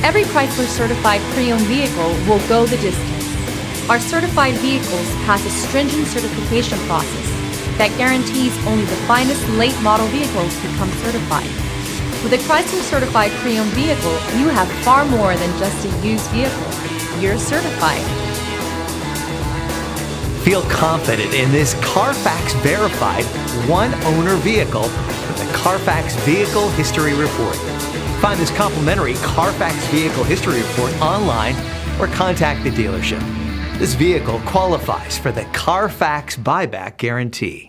Every Chrysler certified pre-owned vehicle will go the distance. Our certified vehicles pass a stringent certification process that guarantees only the finest late model vehicles become certified. With a Chrysler certified pre-owned vehicle, you have far more than just a used vehicle. You're certified. Feel confident in this Carfax verified one-owner vehicle with the Carfax Vehicle History Report. Find this complimentary Carfax Vehicle History Report online or contact the dealership. This vehicle qualifies for the Carfax Buyback Guarantee.